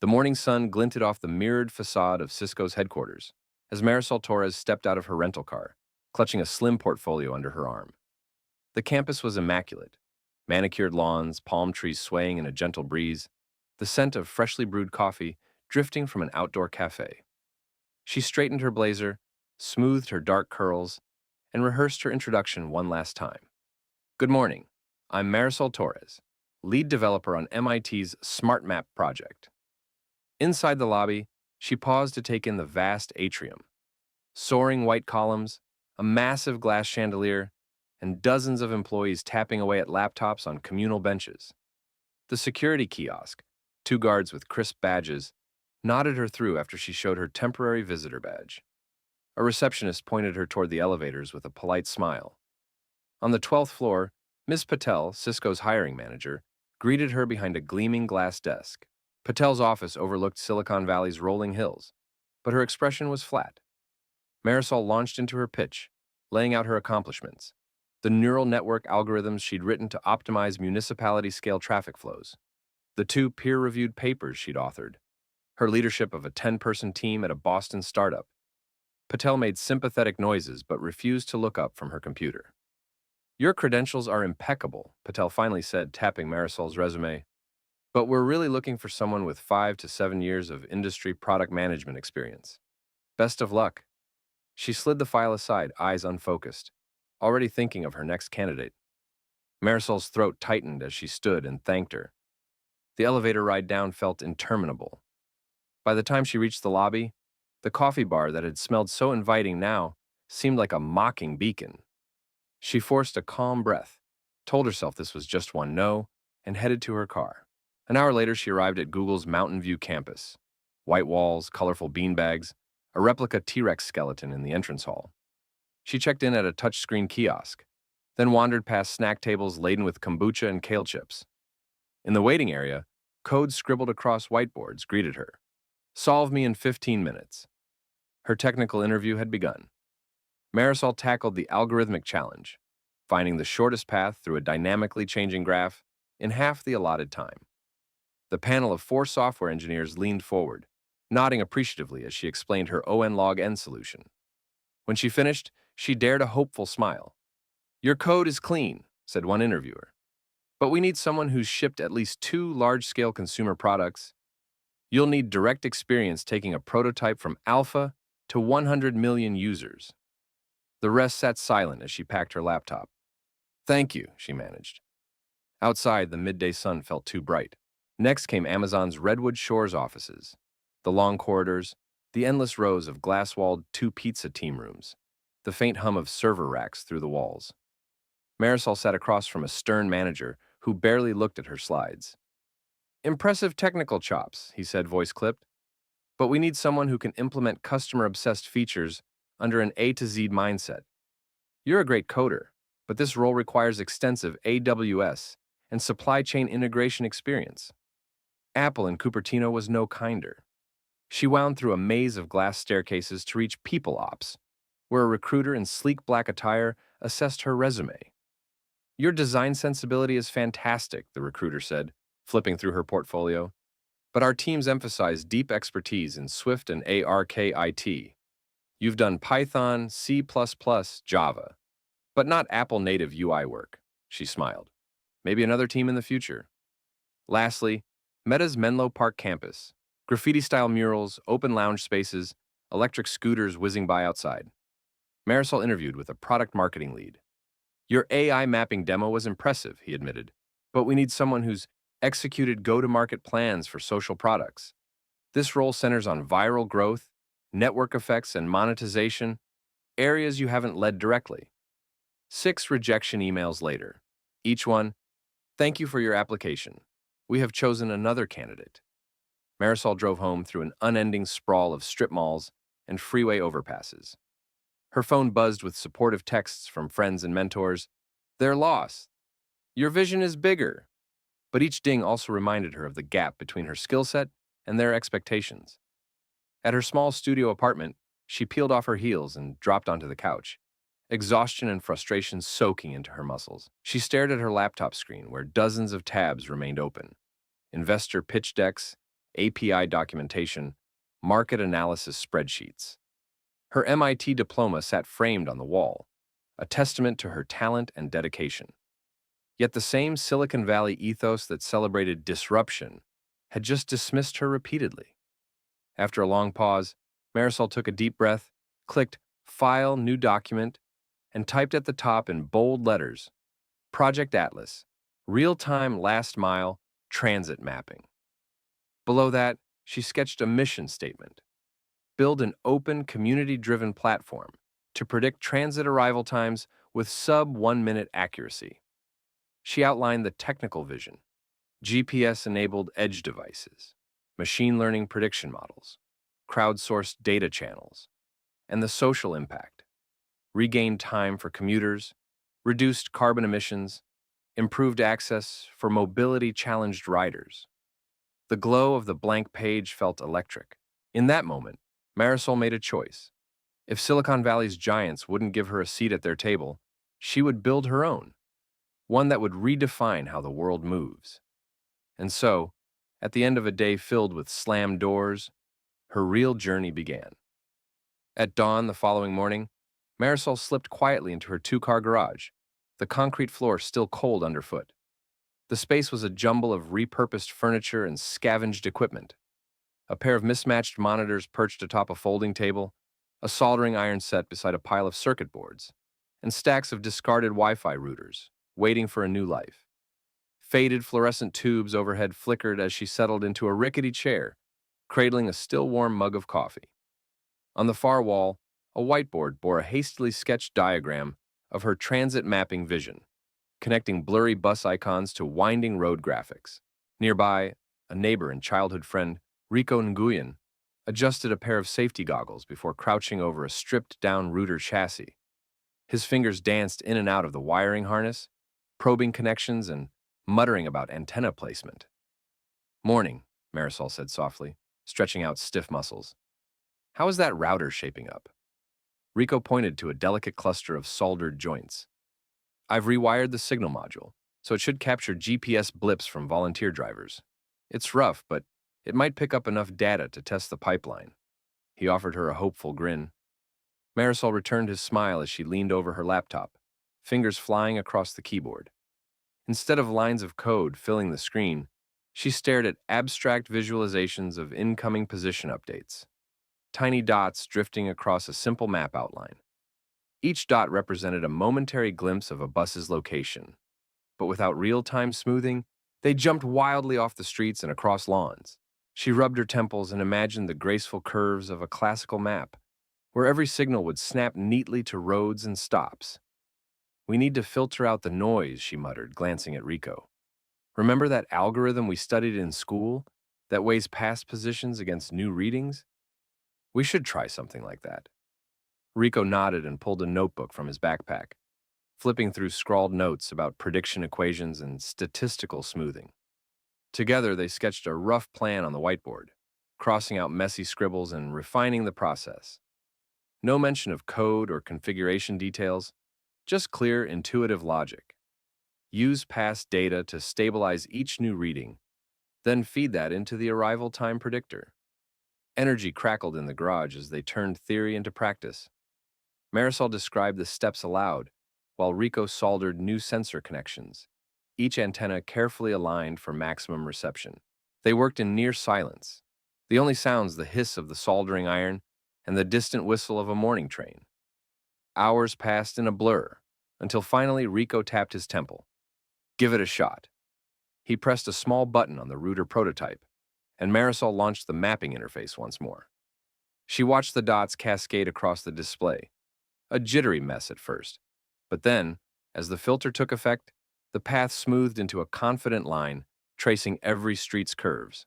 The morning sun glinted off the mirrored facade of Cisco's headquarters as Marisol Torres stepped out of her rental car, clutching a slim portfolio under her arm. The campus was immaculate. Manicured lawns, palm trees swaying in a gentle breeze, the scent of freshly brewed coffee drifting from an outdoor cafe. She straightened her blazer, smoothed her dark curls, and rehearsed her introduction one last time. Good morning. I'm Marisol Torres, lead developer on MIT's Smart Map project. Inside the lobby, she paused to take in the vast atrium. Soaring white columns, a massive glass chandelier, and dozens of employees tapping away at laptops on communal benches. The security kiosk, two guards with crisp badges, nodded her through after she showed her temporary visitor badge. A receptionist pointed her toward the elevators with a polite smile. On the 12th floor, Ms. Patel, Cisco's hiring manager, greeted her behind a gleaming glass desk. Patel's office overlooked Silicon Valley's rolling hills, but her expression was flat. Marisol launched into her pitch, laying out her accomplishments, the neural network algorithms she'd written to optimize municipality-scale traffic flows, the two peer-reviewed papers she'd authored, her leadership of a 10-person team at a Boston startup. Patel made sympathetic noises but refused to look up from her computer. Your credentials are impeccable, Patel finally said, tapping Marisol's resume. But we're really looking for someone with 5 to 7 years of industry product management experience. Best of luck. She slid the file aside, eyes unfocused, already thinking of her next candidate. Marisol's throat tightened as she stood and thanked her. The elevator ride down felt interminable. By the time she reached the lobby, the coffee bar that had smelled so inviting now seemed like a mocking beacon. She forced a calm breath, told herself this was just one no, and headed to her car. An hour later, she arrived at Google's Mountain View campus. White walls, colorful beanbags, a replica T-Rex skeleton in the entrance hall. She checked in at a touchscreen kiosk, then wandered past snack tables laden with kombucha and kale chips. In the waiting area, code scribbled across whiteboards greeted her. Solve me in 15 minutes. Her technical interview had begun. Marisol tackled the algorithmic challenge, finding the shortest path through a dynamically changing graph in half the allotted time. The panel of 4 software engineers leaned forward, nodding appreciatively as she explained her ON log N solution. When she finished, she dared a hopeful smile. Your code is clean, said one interviewer. But we need someone who's shipped at least 2 large-scale consumer products. You'll need direct experience taking a prototype from alpha to 100 million users. The rest sat silent as she packed her laptop. Thank you, she managed. Outside, the midday sun felt too bright. Next came Amazon's Redwood Shores offices, the long corridors, the endless rows of glass-walled 2 pizza team rooms, the faint hum of server racks through the walls. Marisol sat across from a stern manager who barely looked at her slides. Impressive technical chops, he said, voice clipped, but we need someone who can implement customer-obsessed features under an A to Z mindset. You're a great coder, but this role requires extensive AWS and supply chain integration experience. Apple in Cupertino was no kinder. She wound through a maze of glass staircases to reach People Ops, where a recruiter in sleek black attire assessed her resume. Your design sensibility is fantastic, the recruiter said, flipping through her portfolio. But our teams emphasize deep expertise in Swift and ARKit. You've done Python, C++, Java, but not Apple native UI work, she smiled. Maybe another team in the future. Lastly, Meta's Menlo Park campus. Graffiti-style murals, open lounge spaces, electric scooters whizzing by outside. Marisol interviewed with a product marketing lead. Your AI mapping demo was impressive, he admitted, but we need someone who's executed go-to-market plans for social products. This role centers on viral growth, network effects, and monetization, areas you haven't led directly. 6 rejection emails later. Each one, thank you for your application. We have chosen another candidate. Marisol drove home through an unending sprawl of strip malls and freeway overpasses. Her phone buzzed with supportive texts from friends and mentors. They're lost. Your vision is bigger. But each ding also reminded her of the gap between her skill set and their expectations. At her small studio apartment, she peeled off her heels and dropped onto the couch, exhaustion and frustration soaking into her muscles. She stared at her laptop screen where dozens of tabs remained open. Investor pitch decks, API documentation, market analysis spreadsheets. Her MIT diploma sat framed on the wall, a testament to her talent and dedication. Yet the same Silicon Valley ethos that celebrated disruption had just dismissed her repeatedly. After a long pause, Marisol took a deep breath, clicked File, New Document, and typed at the top in bold letters, Project Atlas, Real-Time Last Mile Transit Mapping. Below that, she sketched a mission statement. Build an open, community-driven platform to predict transit arrival times with sub-1-minute accuracy. She outlined the technical vision: GPS-enabled edge devices, machine learning prediction models, crowdsourced data channels, and the social impact: regained time for commuters, reduced carbon emissions, improved access for mobility-challenged riders. The glow of the blank page felt electric. In that moment, Marisol made a choice. If Silicon Valley's giants wouldn't give her a seat at their table, she would build her own, one that would redefine how the world moves. And so, at the end of a day filled with slammed doors, her real journey began. At dawn the following morning, Marisol slipped quietly into her two-car garage, the concrete floor still cold underfoot. The space was a jumble of repurposed furniture and scavenged equipment. A pair of mismatched monitors perched atop a folding table, a soldering iron set beside a pile of circuit boards, and stacks of discarded Wi-Fi routers, waiting for a new life. Faded fluorescent tubes overhead flickered as she settled into a rickety chair, cradling a still-warm mug of coffee. On the far wall, a whiteboard bore a hastily sketched diagram of her transit mapping vision, connecting blurry bus icons to winding road graphics. Nearby, a neighbor and childhood friend, Rico Nguyen, adjusted a pair of safety goggles before crouching over a stripped-down router chassis. His fingers danced in and out of the wiring harness, probing connections and muttering about antenna placement. "Morning," Marisol said softly, stretching out stiff muscles. "How is that router shaping up?" Rico pointed to a delicate cluster of soldered joints. "I've rewired the signal module, so it should capture GPS blips from volunteer drivers. It's rough, but it might pick up enough data to test the pipeline." He offered her a hopeful grin. Marisol returned his smile as she leaned over her laptop, fingers flying across the keyboard. Instead of lines of code filling the screen, she stared at abstract visualizations of incoming position updates, tiny dots drifting across a simple map outline. Each dot represented a momentary glimpse of a bus's location, but without real-time smoothing, they jumped wildly off the streets and across lawns. She rubbed her temples and imagined the graceful curves of a classical map, where every signal would snap neatly to roads and stops. "We need to filter out the noise," she muttered, glancing at Rico. "Remember that algorithm we studied in school that weighs past positions against new readings? We should try something like that." Rico nodded and pulled a notebook from his backpack, flipping through scrawled notes about prediction equations and statistical smoothing. Together, they sketched a rough plan on the whiteboard, crossing out messy scribbles and refining the process. No mention of code or configuration details, just clear, intuitive logic. Use past data to stabilize each new reading, then feed that into the arrival time predictor. Energy crackled in the garage as they turned theory into practice. Marisol described the steps aloud, while Rico soldered new sensor connections, each antenna carefully aligned for maximum reception. They worked in near silence, the only sounds the hiss of the soldering iron and the distant whistle of a morning train. Hours passed in a blur, until finally Rico tapped his temple. "Give it a shot." He pressed a small button on the router prototype, and Marisol launched the mapping interface once more. She watched the dots cascade across the display, a jittery mess at first, but then, as the filter took effect, the path smoothed into a confident line, tracing every street's curves.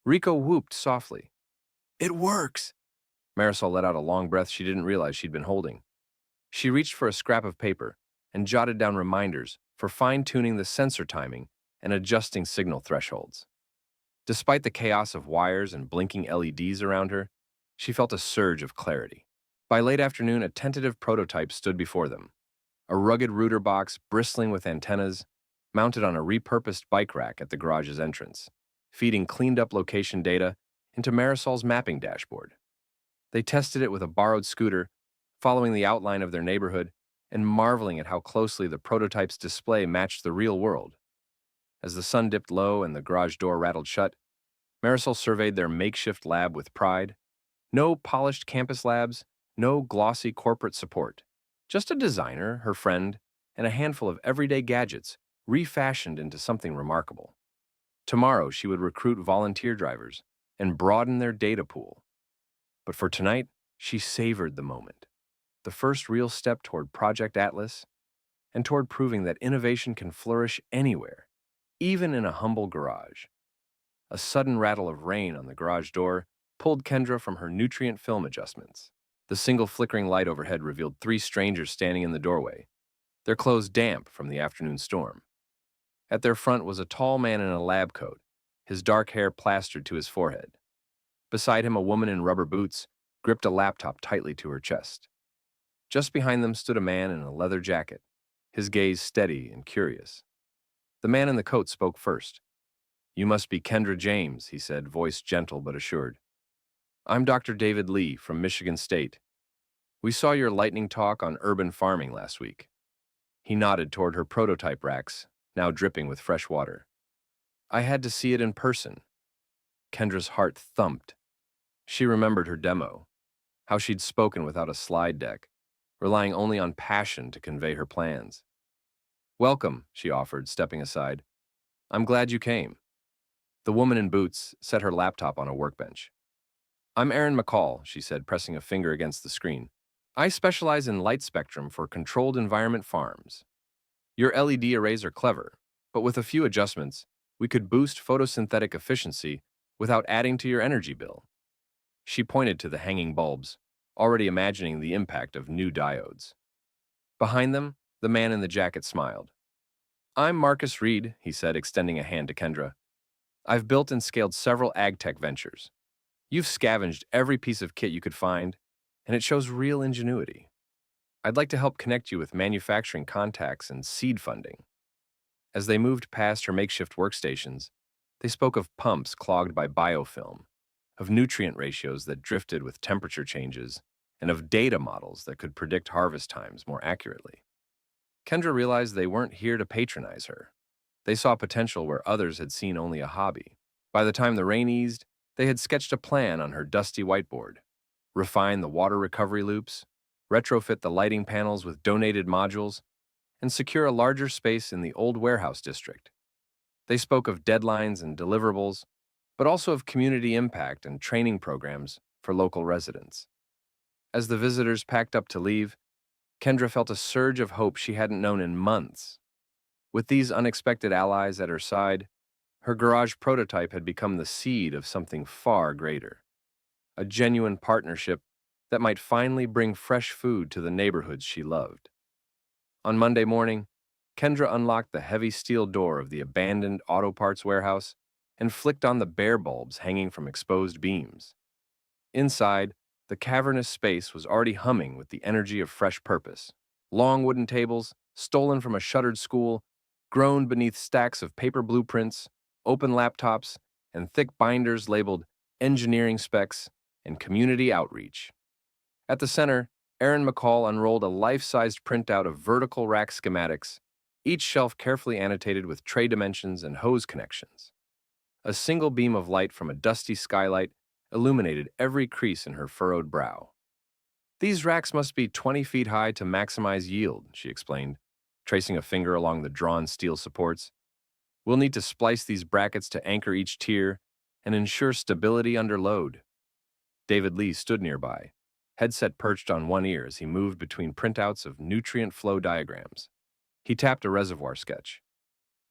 Rico whooped softly. "It works!" Marisol let out a long breath she didn't realize she'd been holding. She reached for a scrap of paper and jotted down reminders for fine-tuning the sensor timing and adjusting signal thresholds. Despite the chaos of wires and blinking LEDs around her, she felt a surge of clarity. By late afternoon, a tentative prototype stood before them, a rugged router box bristling with antennas, mounted on a repurposed bike rack at the garage's entrance. feeding cleaned-up location data into Marisol's mapping dashboard. They tested it with a borrowed scooter, following the outline of their neighborhood and marveling at how closely the prototype's display matched the real world. As the sun dipped low and the garage door rattled shut, Marisol surveyed their makeshift lab with pride. No polished campus labs, no glossy corporate support. Just a designer, her friend, and a handful of everyday gadgets refashioned into something remarkable. Tomorrow, she would recruit volunteer drivers and broaden their data pool. But for tonight, she savored the moment. The first real step toward Project Atlas and toward proving that innovation can flourish anywhere, even in a humble garage. A sudden rattle of rain on the garage door pulled Kendra from her nutrient film adjustments. The single flickering light overhead revealed three strangers standing in the doorway, their clothes damp from the afternoon storm. At their front was a tall man in a lab coat, his dark hair plastered to his forehead. Beside him, a woman in rubber boots gripped a laptop tightly to her chest. Just behind them stood a man in a leather jacket, his gaze steady and curious. The man in the coat spoke first. "You must be Kendra James," he said, voice gentle but assured. "I'm Dr. David Lee from Michigan State. We saw your lightning talk on urban farming last week." He nodded toward her prototype racks, now dripping with fresh water. "I had to see it in person." Kendra's heart thumped. She remembered her demo, how she'd spoken without a slide deck, relying only on passion to convey her plans. "Welcome," she offered, stepping aside. "I'm glad you came." The woman in boots set her laptop on a workbench. "I'm Erin McCall," she said, pressing a finger against the screen. "I specialize in light spectrum for controlled environment farms. Your LED arrays are clever, but with a few adjustments, we could boost photosynthetic efficiency without adding to your energy bill." She pointed to the hanging bulbs, already imagining the impact of new diodes. Behind them, the man in the jacket smiled. "I'm Marcus Reed," he said, extending a hand to Kendra. "I've built and scaled several ag tech ventures. You've scavenged every piece of kit you could find, and it shows real ingenuity. I'd like to help connect you with manufacturing contacts and seed funding." As they moved past her makeshift workstations, they spoke of pumps clogged by biofilm, of nutrient ratios that drifted with temperature changes, and of data models that could predict harvest times more accurately. Kendra realized they weren't here to patronize her. They saw potential where others had seen only a hobby. By the time the rain eased, they had sketched a plan on her dusty whiteboard: refine the water recovery loops, retrofit the lighting panels with donated modules, and secure a larger space in the old warehouse district. They spoke of deadlines and deliverables, but also of community impact and training programs for local residents. As the visitors packed up to leave, Kendra felt a surge of hope she hadn't known in months. With these unexpected allies at her side, her garage prototype had become the seed of something far greater, a genuine partnership that might finally bring fresh food to the neighborhoods she loved. On Monday morning, Kendra unlocked the heavy steel door of the abandoned auto parts warehouse and flicked on the bare bulbs hanging from exposed beams. Inside, the cavernous space was already humming with the energy of fresh purpose. Long wooden tables, stolen from a shuttered school, groaned beneath stacks of paper blueprints, open laptops, and thick binders labeled engineering specs and community outreach. At the center, Erin McCall unrolled a life-sized printout of vertical rack schematics, each shelf carefully annotated with tray dimensions and hose connections. A single beam of light from a dusty skylight illuminated every crease in her furrowed brow. "These racks must be 20 feet high to maximize yield," she explained, tracing a finger along the drawn steel supports. "We'll need to splice these brackets to anchor each tier and ensure stability under load." David Lee stood nearby, headset perched on one ear as he moved between printouts of nutrient flow diagrams. He tapped a reservoir sketch.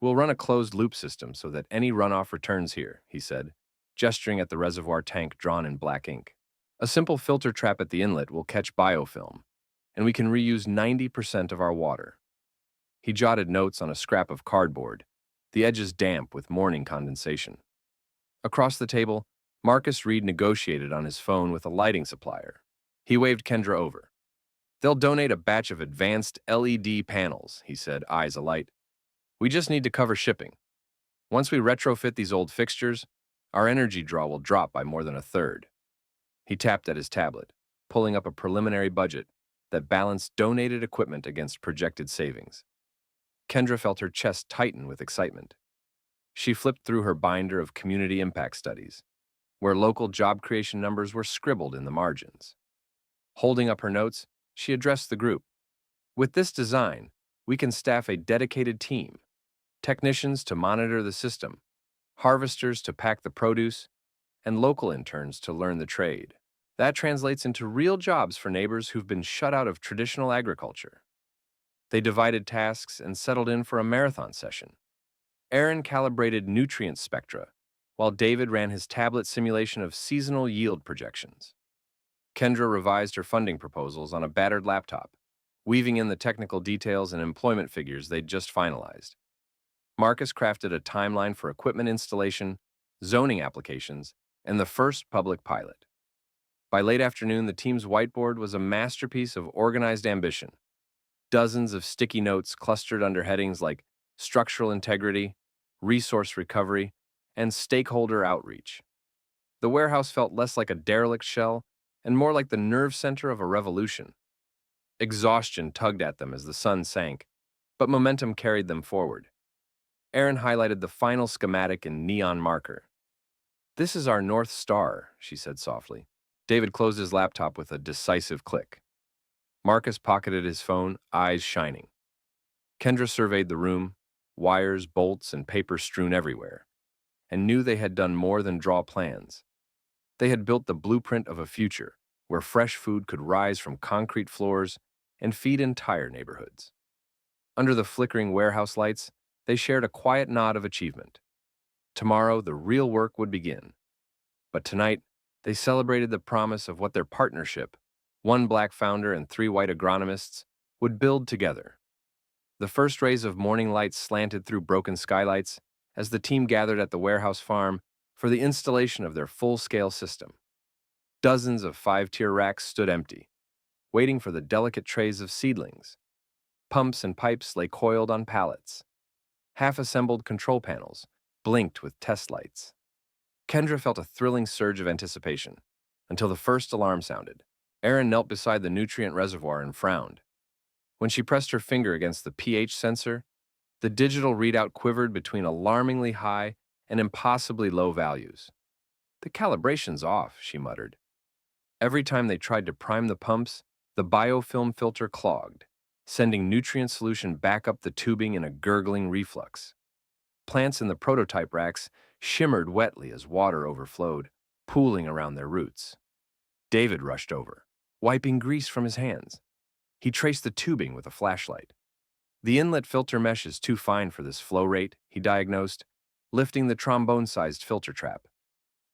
"We'll run a closed-loop system so that any runoff returns here," he said, gesturing at the reservoir tank drawn in black ink. "A simple filter trap at the inlet will catch biofilm, and we can reuse 90% of our water." He jotted notes on a scrap of cardboard, the edges damp with morning condensation. Across the table, Marcus Reed negotiated on his phone with a lighting supplier. He waved Kendra over. "They'll donate a batch of advanced LED panels," he said, eyes alight. "We just need to cover shipping." Once we retrofit these old fixtures, our energy draw will drop by more than a third. He tapped at his tablet, pulling up a preliminary budget that balanced donated equipment against projected savings. Kendra felt her chest tighten with excitement. She flipped through her binder of community impact studies, where local job creation numbers were scribbled in the margins. Holding up her notes, she addressed the group. With this design, we can staff a dedicated team, technicians to monitor the system, harvesters to pack the produce, and local interns to learn the trade. That translates into real jobs for neighbors who've been shut out of traditional agriculture. They divided tasks and settled in for a marathon session. Aaron calibrated nutrient spectra, while David ran his tablet simulation of seasonal yield projections. Kendra revised her funding proposals on a battered laptop, weaving in the technical details and employment figures they'd just finalized. Marcus crafted a timeline for equipment installation, zoning applications, and the first public pilot. By late afternoon, the team's whiteboard was a masterpiece of organized ambition. Dozens of sticky notes clustered under headings like structural integrity, resource recovery, and stakeholder outreach. The warehouse felt less like a derelict shell and more like the nerve center of a revolution. Exhaustion tugged at them as the sun sank, but momentum carried them forward. Aaron highlighted the final schematic in neon marker. "This is our North Star," she said softly. David closed his laptop with a decisive click. Marcus pocketed his phone, eyes shining. Kendra surveyed the room, wires, bolts, and paper strewn everywhere, and knew they had done more than draw plans. They had built the blueprint of a future where fresh food could rise from concrete floors and feed entire neighborhoods. Under the flickering warehouse lights, they shared a quiet nod of achievement. Tomorrow, the real work would begin. But tonight, they celebrated the promise of what their partnership, one black founder and 3 white agronomists, would build together. The first rays of morning light slanted through broken skylights as the team gathered at the warehouse farm for the installation of their full-scale system. Dozens of 5-tier racks stood empty, waiting for the delicate trays of seedlings. Pumps and pipes lay coiled on pallets. Half-assembled control panels blinked with test lights. Kendra felt a thrilling surge of anticipation until the first alarm sounded. Aaron knelt beside the nutrient reservoir and frowned. When she pressed her finger against the pH sensor, the digital readout quivered between alarmingly high and impossibly low values. "The calibration's off," she muttered. Every time they tried to prime the pumps, the biofilm filter clogged, sending nutrient solution back up the tubing in a gurgling reflux. Plants in the prototype racks shimmered wetly as water overflowed, pooling around their roots. David rushed over, wiping grease from his hands. He traced the tubing with a flashlight. "The inlet filter mesh is too fine for this flow rate," he diagnosed, lifting the trombone-sized filter trap.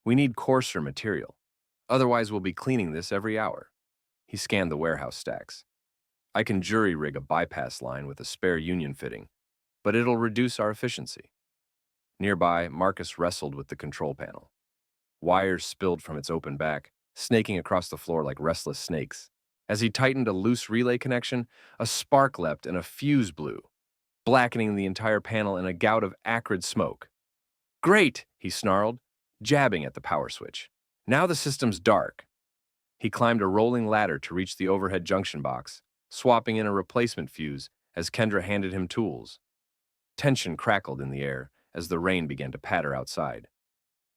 "We need coarser material. Otherwise, we'll be cleaning this every hour." He scanned the warehouse stacks. "I can jury-rig a bypass line with a spare union fitting, but it'll reduce our efficiency." Nearby, Marcus wrestled with the control panel. Wires spilled from its open back, snaking across the floor like restless snakes. As he tightened a loose relay connection, a spark leapt and a fuse blew, blackening the entire panel in a gout of acrid smoke. "Great!" he snarled, jabbing at the power switch. "Now the system's dark." He climbed a rolling ladder to reach the overhead junction box, swapping in a replacement fuse as Kendra handed him tools. Tension crackled in the air as the rain began to patter outside.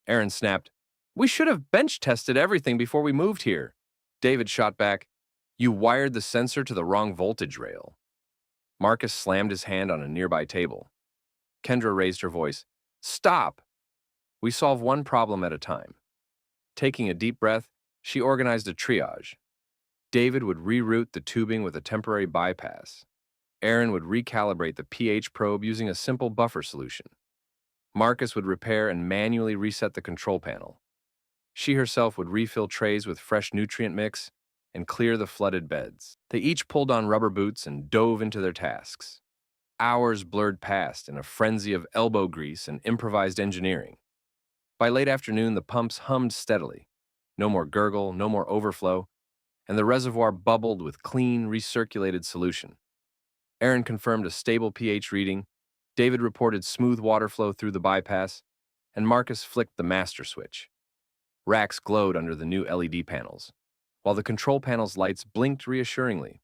Aaron snapped, "We should have bench-tested everything before we moved here." David shot back, "You wired the sensor to the wrong voltage rail." Marcus slammed his hand on a nearby table. Kendra raised her voice, "Stop! We solve one problem at a time." Taking a deep breath, she organized a triage. David would reroute the tubing with a temporary bypass. Aaron would recalibrate the pH probe using a simple buffer solution. Marcus would repair and manually reset the control panel. She herself would refill trays with fresh nutrient mix and clear the flooded beds. They each pulled on rubber boots and dove into their tasks. Hours blurred past in a frenzy of elbow grease and improvised engineering. By late afternoon, the pumps hummed steadily. No more gurgle, no more overflow, and the reservoir bubbled with clean, recirculated solution. Aaron confirmed a stable pH reading, David reported smooth water flow through the bypass, and Marcus flicked the master switch. Racks glowed under the new LED panels, while the control panel's lights blinked reassuringly.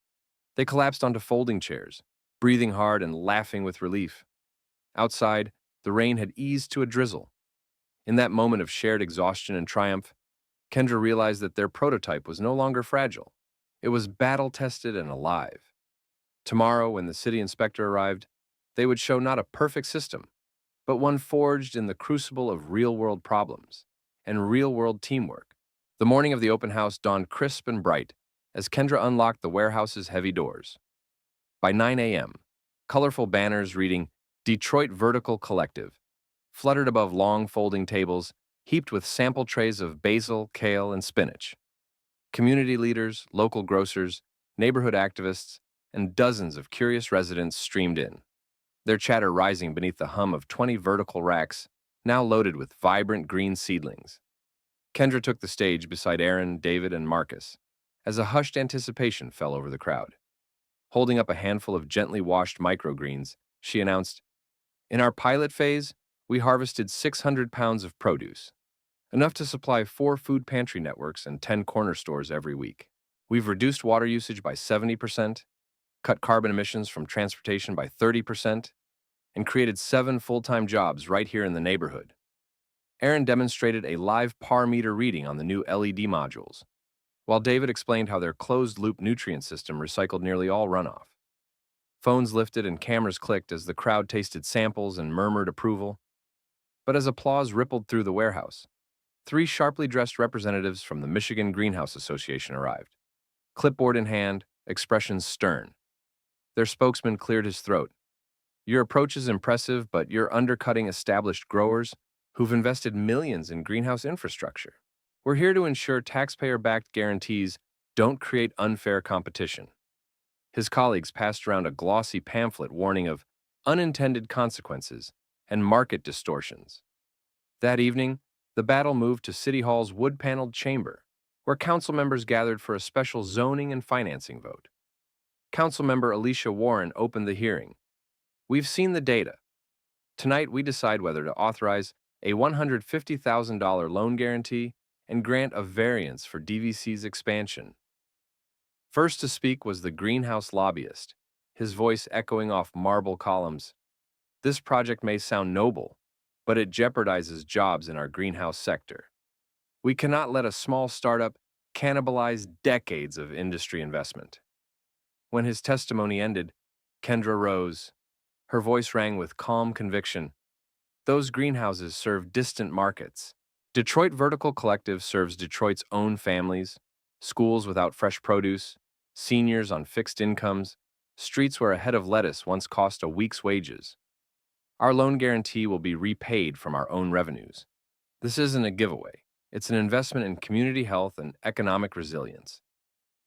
They collapsed onto folding chairs, breathing hard and laughing with relief. Outside, the rain had eased to a drizzle. In that moment of shared exhaustion and triumph, Kendra realized that their prototype was no longer fragile. It was battle-tested and alive. Tomorrow, when the city inspector arrived, they would show not a perfect system, but one forged in the crucible of real-world problems and real-world teamwork. The morning of the open house dawned crisp and bright as Kendra unlocked the warehouse's heavy doors. By 9 a.m., colorful banners reading Detroit Vertical Collective fluttered above long folding tables heaped with sample trays of basil, kale, and spinach. Community leaders, local grocers, neighborhood activists, and dozens of curious residents streamed in, their chatter rising beneath the hum of 20 vertical racks, now loaded with vibrant green seedlings. Kendra took the stage beside Aaron, David, and Marcus, as a hushed anticipation fell over the crowd. Holding up a handful of gently washed microgreens, she announced, "In our pilot phase, we harvested 600 pounds of produce, enough to supply 4 food pantry networks and 10 corner stores every week. We've reduced water usage by 70%, cut carbon emissions from transportation by 30%, and created 7 full-time jobs right here in the neighborhood." Aaron demonstrated a live par meter reading on the new LED modules, while David explained how their closed-loop nutrient system recycled nearly all runoff. Phones lifted and cameras clicked as the crowd tasted samples and murmured approval. But as applause rippled through the warehouse, 3 sharply dressed representatives from the Michigan Greenhouse Association arrived, clipboard in hand, expressions stern. Their spokesman cleared his throat. "Your approach is impressive, but you're undercutting established growers who've invested millions in greenhouse infrastructure. We're here to ensure taxpayer-backed guarantees don't create unfair competition." His colleagues passed around a glossy pamphlet warning of unintended consequences and market distortions. That evening, the battle moved to City Hall's wood-paneled chamber, where council members gathered for a special zoning and financing vote. Councilmember Alicia Warren opened the hearing. "We've seen the data. Tonight, we decide whether to authorize a $150,000 loan guarantee and grant a variance for DVC's expansion." First to speak was the greenhouse lobbyist, his voice echoing off marble columns. "This project may sound noble, but it jeopardizes jobs in our greenhouse sector. We cannot let a small startup cannibalize decades of industry investment." When his testimony ended, Kendra rose. Her voice rang with calm conviction. "Those greenhouses serve distant markets. Detroit Vertical Collective serves Detroit's own families, schools without fresh produce, seniors on fixed incomes, streets where a head of lettuce once cost a week's wages. Our loan guarantee will be repaid from our own revenues. This isn't a giveaway. It's an investment in community health and economic resilience."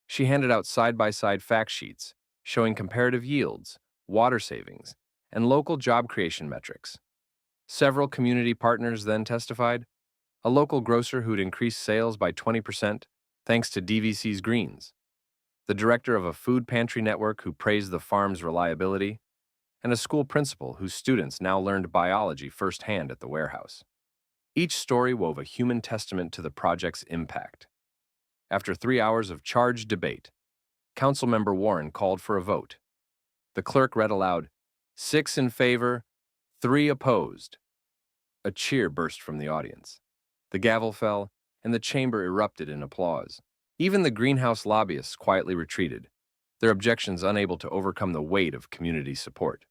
She handed out side-by-side fact sheets showing comparative yields, water savings, and local job creation metrics. Several community partners then testified. A local grocer who'd increased sales by 20% thanks to DVC's greens. The director of a food pantry network who praised the farm's reliability, and a school principal whose students now learned biology firsthand at the warehouse. Each story wove a human testament to the project's impact. After 3 hours of charged debate, Councilmember Warren called for a vote. The clerk read aloud, 6 in favor, 3 opposed. A cheer burst from the audience. The gavel fell, and the chamber erupted in applause. Even the greenhouse lobbyists quietly retreated, their objections unable to overcome the weight of community support.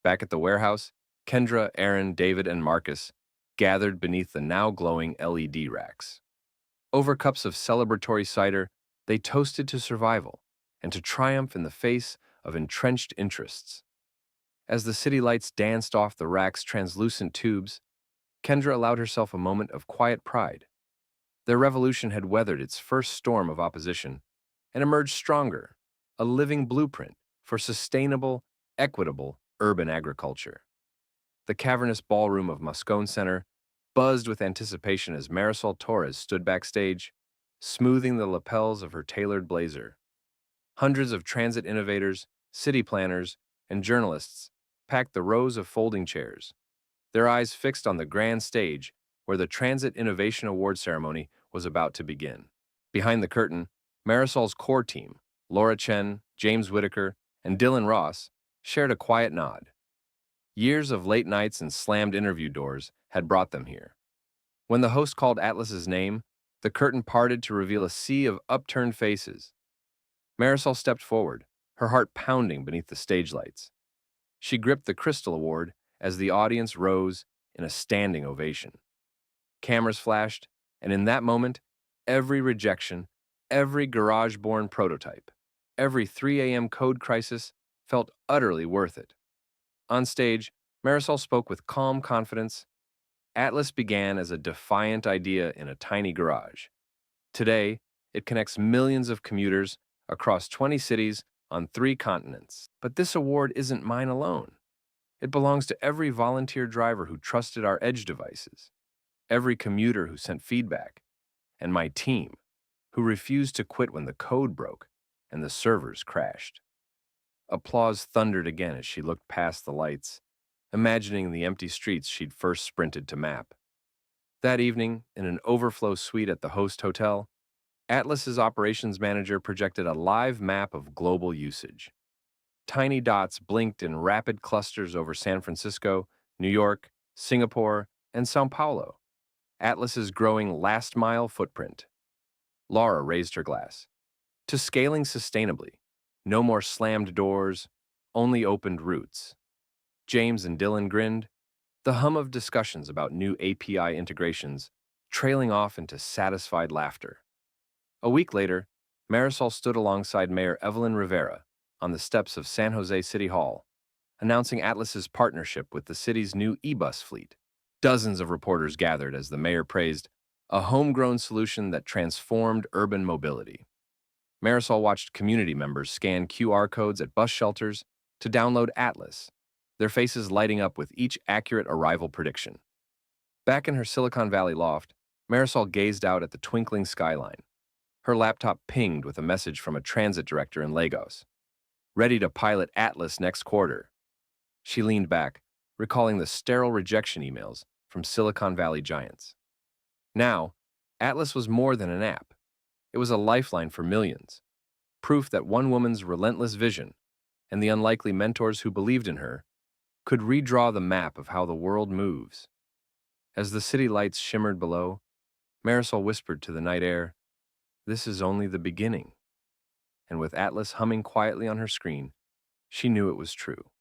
Back at the warehouse, Kendra, Aaron, David, and Marcus gathered beneath the now glowing LED racks. Over cups of celebratory cider, they toasted to survival and to triumph in the face of entrenched interests. As the city lights danced off the rack's translucent tubes, Kendra allowed herself a moment of quiet pride. Their revolution had weathered its first storm of opposition and emerged stronger, a living blueprint for sustainable, equitable urban agriculture. The cavernous ballroom of Moscone Center buzzed with anticipation as Marisol Torres stood backstage, smoothing the lapels of her tailored blazer. Hundreds of transit innovators, city planners, and journalists packed the rows of folding chairs, their eyes fixed on the grand stage where the Transit Innovation Award ceremony was about to begin. Behind the curtain, Marisol's core team, Laura Chen, James Whitaker, and Dylan Ross, shared a quiet nod. Years of late nights and slammed interview doors had brought them here. When the host called Atlas's name, the curtain parted to reveal a sea of upturned faces. Marisol stepped forward, her heart pounding beneath the stage lights. She gripped the Crystal Award as the audience rose in a standing ovation. Cameras flashed, and in that moment, every rejection, every garage-born prototype, every 3 a.m. code crisis felt utterly worth it. On stage, Marisol spoke with calm confidence. Atlas began as a defiant idea in a tiny garage. Today, it connects millions of commuters across 20 cities on 3 continents. But this award isn't mine alone. It belongs to every volunteer driver who trusted our edge devices, every commuter who sent feedback, and my team, who refused to quit when the code broke and the servers crashed. Applause thundered again as she looked past the lights, imagining the empty streets she'd first sprinted to map. That evening, in an overflow suite at the host hotel, Atlas's operations manager projected a live map of global usage. Tiny dots blinked in rapid clusters over San Francisco, New York, Singapore, and Sao Paulo. Atlas's growing last-mile footprint. Laura raised her glass. To scaling sustainably. No more slammed doors, only opened routes. James and Dylan grinned, the hum of discussions about new API integrations trailing off into satisfied laughter. A week later, Marisol stood alongside Mayor Evelyn Rivera on the steps of San Jose City Hall, announcing Atlas's partnership with the city's new e-bus fleet. Dozens of reporters gathered as the mayor praised a homegrown solution that transformed urban mobility. Marisol watched community members scan QR codes at bus shelters to download Atlas, their faces lighting up with each accurate arrival prediction. Back in her Silicon Valley loft, Marisol gazed out at the twinkling skyline. Her laptop pinged with a message from a transit director in Lagos. Ready to pilot Atlas next quarter. She leaned back, recalling the sterile rejection emails from Silicon Valley giants. Now, Atlas was more than an app. It was a lifeline for millions, proof that one woman's relentless vision and the unlikely mentors who believed in her could redraw the map of how the world moves. As the city lights shimmered below, Marisol whispered to the night air, "This is only the beginning." And with Atlas humming quietly on her screen, she knew it was true.